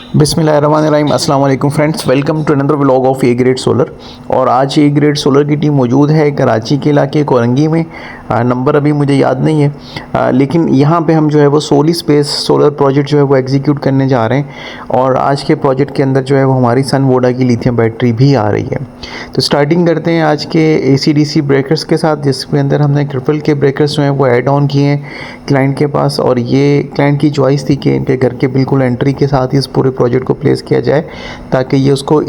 बिस्मिल्लाहिर्रहमानिर्रहीम अस्सलाम वालेकुम friends, welcome to another vlog of A Grade Solar. और आज ए ग्रेड सोलर की टीम मौजूद है कराची के इलाके कोरंगी में। नंबर अभी मुझे याद नहीं है, लेकिन यहाँ पे हम जो है वो सोली स्पेस सोलर प्रोजेक्ट जो है वो एग्जीक्यूट करने जा रहे हैं। और आज के प्रोजेक्ट के अंदर जो है वो हमारी सन वोडा की लिथियम बैटरी भी आ रही है। तो स्टार्टिंग करते हैं आज के AC/DC ब्रेकर्स के साथ, जिसके अंदर हमने ट्रिपल के ब्रेकर्स जो हैं वो ऐड ऑन किए हैं क्लाइंट के पास। और ये क्लाइंट की चॉइस थी कि इनके घर के बिल्कुल एंट्री के साथ ही इस पूरे प्रोजेक्ट को प्लेस किया जाए ताकि ये उसको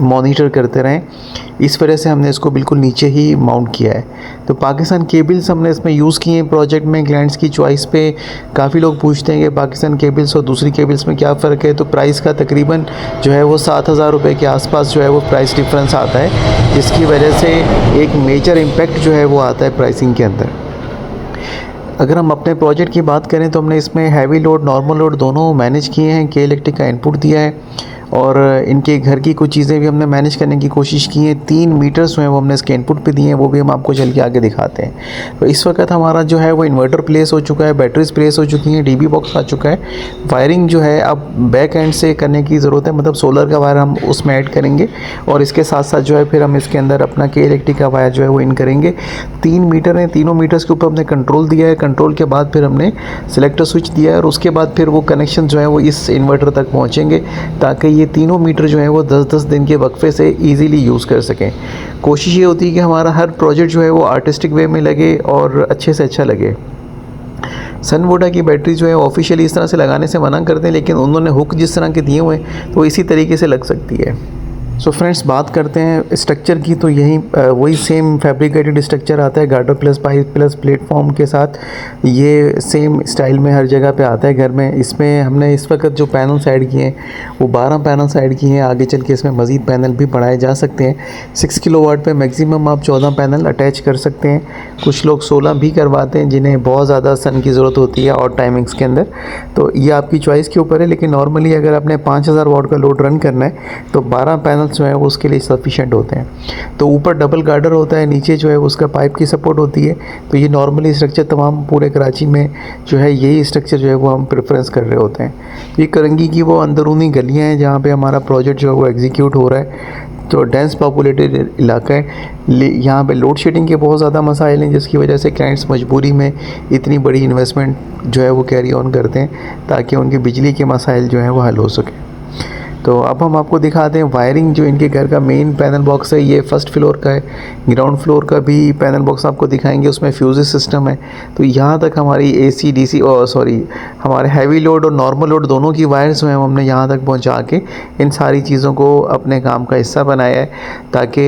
मॉनिटर करते रहें। इस वजह से हमने इसको बिल्कुल नीचे ही माउंट किया है। तो पाकिस्तान केबल्स हमने इसमें यूज़ किए हैं प्रोजेक्ट में क्लाइंट्स की चॉइस पे। काफ़ी लोग पूछते हैं कि पाकिस्तान केबल्स और दूसरी केबल्स में क्या फ़र्क है। तो प्राइस का तकरीबन जो है वो 7,000 रुपये के आसपास जो है वो प्राइस डिफरेंस आता है, जिसकी वजह से एक मेजर इम्पैक्ट जो है वो आता है प्राइसिंग के अंदर। अगर हम अपने प्रोजेक्ट की बात करें तो हमने इसमें हैवी लोड नॉर्मल लोड दोनों मैनेज किए हैं। के इलेक्ट्रिक का इनपुट दिया है और इनके घर की कुछ चीज़ें भी हमने मैनेज करने की कोशिश की है। 3 मीटर्स जो हैं वो हमने इसके इनपुट पे दिए हैं, वो भी हम आपको चल के आगे दिखाते हैं। तो इस वक्त हमारा जो है वो इन्वर्टर प्लेस हो चुका है, बैटरीज प्लेस हो चुकी हैं, DB बॉक्स आ चुका है। वायरिंग जो है अब बैक एंड से करने की ज़रूरत है, मतलब सोलर का वायर हम उसमें ऐड करेंगे और इसके साथ साथ जो है फिर हम इसके अंदर अपना के इलेक्ट्रिक का वायर जो है वो इन करेंगे। 3 मीटर हैं, तीनों मीटर्स के ऊपर हमने कंट्रोल दिया है। कंट्रोल के बाद फिर हमने सिलेक्टर स्विच दिया है और उसके बाद फिर वो कनेक्शन जो है वो इस इन्वर्टर तक पहुँचेंगे ताकि ये तीनों मीटर जो है वो 10-10 दिन के वक्फे से इजीली यूज़ कर सकें। कोशिश ये होती है कि हमारा हर प्रोजेक्ट जो है वो आर्टिस्टिक वे में लगे और अच्छे से अच्छा लगे। सन वोडा की बैटरी जो है ऑफिशियली इस तरह से लगाने से मना करते हैं, लेकिन उन्होंने हुक जिस तरह के दिए हुए हैं तो इसी तरीके से लग सकती है। सो फ्रेंड्स, बात करते हैं स्ट्रक्चर की। तो यही वही सेम फैब्रिकेटेड स्ट्रक्चर आता है girder plus pipe plus platform के साथ। ये सेम स्टाइल में हर जगह पे आता है घर में। इसमें हमने इस वक्त जो पैनल्स ऐड किए हैं वो 12 पैनल्स ऐड किए हैं। आगे चल के इसमें मज़ीद पैनल भी बढ़ाए जा सकते हैं। 6 किलोवाट पे मैक्सिमम आप 14 पैनल अटैच कर सकते हैं। कुछ लोग 16 भी करवाते हैं जिन्हें बहुत ज़्यादा सन की ज़रूरत होती है और टाइमिंग्स के अंदर। तो ये आपकी चॉइस के ऊपर है, लेकिन नॉर्मली अगर आपने 5000 वाट का लोड रन करना है तो 12 पैनल जो है वो उसके लिए सफिशिएंट होते हैं। तो ऊपर डबल गार्डर होता है, नीचे जो है उसका पाइप की सपोर्ट होती है। तो ये नॉर्मली स्ट्रक्चर तमाम पूरे कराची में जो है यही स्ट्रक्चर जो है वो हम प्रेफरेंस कर रहे होते हैं। ये करंगी की वो अंदरूनी गलियां हैं जहाँ पे हमारा प्रोजेक्ट जो है वो एग्जीक्यूट हो रहा है। तो डेंस पॉपुलेटेड इलाका है, यहाँ पे लोड शेडिंग के बहुत ज़्यादा मसाइल हैं, जिसकी वजह से क्लाइंट्स मजबूरी में इतनी बड़ी इन्वेस्टमेंट जो है वो कैरी ऑन करते हैं ताकि उनके बिजली के मसाइल जो हैं वो हल हो सके। तो अब हम आपको दिखाते हैं वायरिंग। जो इनके घर का मेन पैनल बॉक्स है ये फर्स्ट फ्लोर का है। ग्राउंड फ्लोर का भी पैनल बॉक्स आपको दिखाएंगे, उसमें फ्यूजेस सिस्टम है। तो यहाँ तक हमारी AC/DC और हमारे हैवी लोड और नॉर्मल लोड दोनों की वायर्स जो हैं हमने यहाँ तक पहुँचा के इन सारी चीज़ों को अपने काम का हिस्सा बनाया है ताकि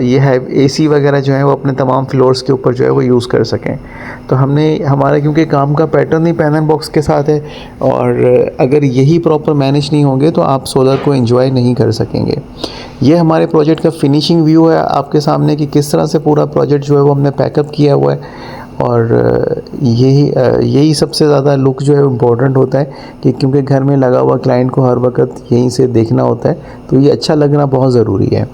ये AC वगैरह जो है वो अपने तमाम फ्लोर्स के ऊपर जो है वो यूज़ कर सकें। तो हमने हमारा क्योंकि काम का पैटर्न ही पैनल बॉक्स के साथ है और अगर यही प्रॉपर मैनेज नहीं होंगे तो आप सोलर को एंजॉय नहीं कर सकेंगे। ये हमारे प्रोजेक्ट का फिनिशिंग व्यू है आपके सामने कि किस तरह से पूरा प्रोजेक्ट जो है वो हमने पैकअप किया हुआ है। और यही सबसे ज़्यादा लुक जो है इम्पोर्टेंट होता है कि क्योंकि घर में लगा हुआ क्लाइंट को हर वक्त यहीं से देखना होता है, तो ये अच्छा लगना बहुत ज़रूरी है।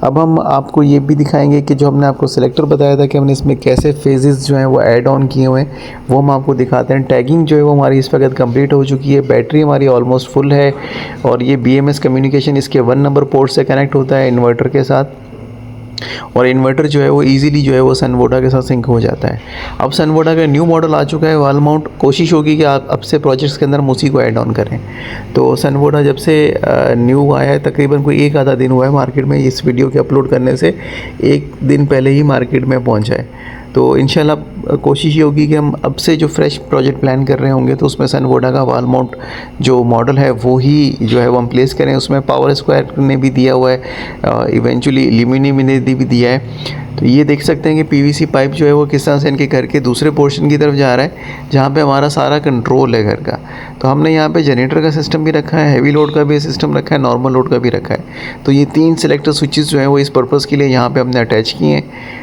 अब हम आपको ये भी दिखाएंगे कि जो हमने आपको सिलेक्टर बताया था कि हमने इसमें कैसे फेजेस जो हैं वो ऐड ऑन किए हुए हैं, वो हम आपको दिखाते हैं। टैगिंग जो है वो हमारी इस वक्त कंप्लीट हो चुकी है। बैटरी हमारी ऑलमोस्ट फुल है और ये BMS कम्युनिकेशन इसके 1 नंबर पोर्ट से कनेक्ट होता है इन्वर्टर के साथ। और इन्वर्टर जो है वो इजीली जो है वो सन वोडा के साथ सिंक हो जाता है। अब सन वोडा का न्यू मॉडल आ चुका है वॉल माउंट। कोशिश होगी कि आप अब से प्रोजेक्ट्स के अंदर हम उसी को ऐड ऑन करें। तो सन वोडा जब से न्यू आया है, तकरीबन कोई 1 आधा दिन हुआ है मार्केट में। इस वीडियो के अपलोड करने से 1 दिन पहले ही मार्केट में पहुँचा है। तो इंशाल्लाह कोशिश ये होगी कि हम अब से जो फ्रेश प्रोजेक्ट प्लान कर रहे होंगे तो उसमें सन वोडा का वॉल माउंट जो मॉडल है वो ही जो है वो हम प्लेस करें। उसमें पावर स्क्वायर ने भी दिया हुआ है, इवेंचुअली एल्यूमिनियम ने भी दिया है। तो ये देख सकते हैं कि PVC पाइप जो है वो किस तरह से इनके घर के दूसरे पोर्शन की तरफ जा रहा है जहाँ पे हमारा सारा कंट्रोल है घर का। तो हमने यहाँ पे जनरेटर का सिस्टम भी रखा है, हैवी लोड का भी सिस्टम रखा है, नॉर्मल लोड का भी रखा है। तो ये 3 सिलेक्टर स्विचेस जो हैं वो इस पर्पज़ के लिए यहाँ पे हमने अटैच किए हैं।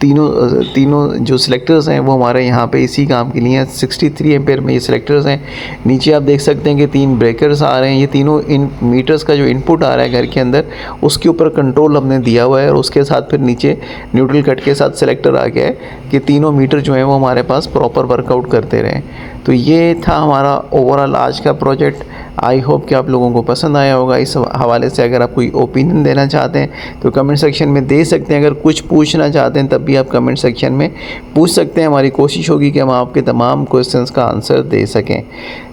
तीनों जो सिलेक्टर्स हैं वो हमारे यहाँ पे इसी काम के लिए हैं। 63 एम्पेयर में ये सिलेक्टर्स हैं। नीचे आप देख सकते हैं कि 3 ब्रेकर्स आ रहे हैं। ये तीनों इन मीटर्स का जो इनपुट आ रहा है घर के अंदर उसके ऊपर कंट्रोल हमने दिया हुआ है और उसके साथ फिर नीचे न्यूट्रल कट के साथ सिलेक्टर आ गया है कि तीनों मीटर जो हैं वो हमारे पास प्रॉपर वर्कआउट करते रहें। तो ये था हमारा ओवरऑल आज का प्रोजेक्ट। आई होप कि आप लोगों को पसंद आया होगा। इस हवाले से अगर आप कोई ओपिनियन देना चाहते हैं तो कमेंट सेक्शन में दे सकते हैं। अगर कुछ पूछना चाहते हैं तब भी आप कमेंट सेक्शन में पूछ सकते हैं। हमारी कोशिश होगी कि हम आपके तमाम क्वेश्चंस का आंसर दे सकें।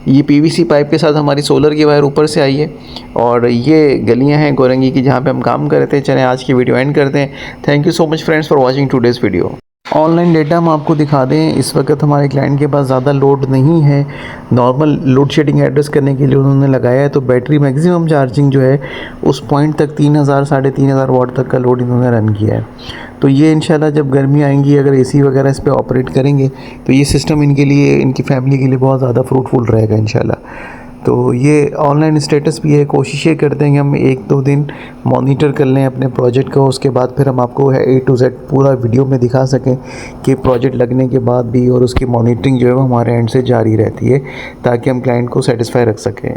ये पीवीसी पाइप के साथ हमारी सोलर की वायर ऊपर से आई है और ये गलियां हैं गोरंगी की जहाँ पे हम काम कर रहे थे। चलें आज की वीडियो एंड करते हैं। Thank you so much friends for watching today's video. Online data हम आपको दिखा दें, इस वक्त हमारे क्लाइंट के पास ज़्यादा लोड नहीं है। नॉर्मल लोड शेडिंग एड्रेस करने के लिए उन्होंने लगाया है, तो बैटरी मैक्सिमम चार्जिंग जो है उस पॉइंट तक 3000 साढ़े 3000 वाट तक का लोड इन्होंने रन किया है। तो ये इंशाल्लाह जब गर्मी आएंगी, अगर एसी वगैरह इस पर ऑपरेट करेंगे तो ये सिस्टम इनके लिए, इनकी फैमिली के लिए बहुत ज़्यादा फ्रूटफुल रहेगा इंशाल्लाह। तो ये ऑनलाइन स्टेटस भी है। कोशिश ये करते हैं कि हम 1-2 दिन मॉनिटर कर लें अपने प्रोजेक्ट को, उसके बाद फिर हम आपको है A to Z पूरा वीडियो में दिखा सकें कि प्रोजेक्ट लगने के बाद भी और उसकी मॉनिटरिंग जो है वो हमारे एंड से जारी रहती है, ताकि हम क्लाइंट को सेटिस्फाई रख सकें।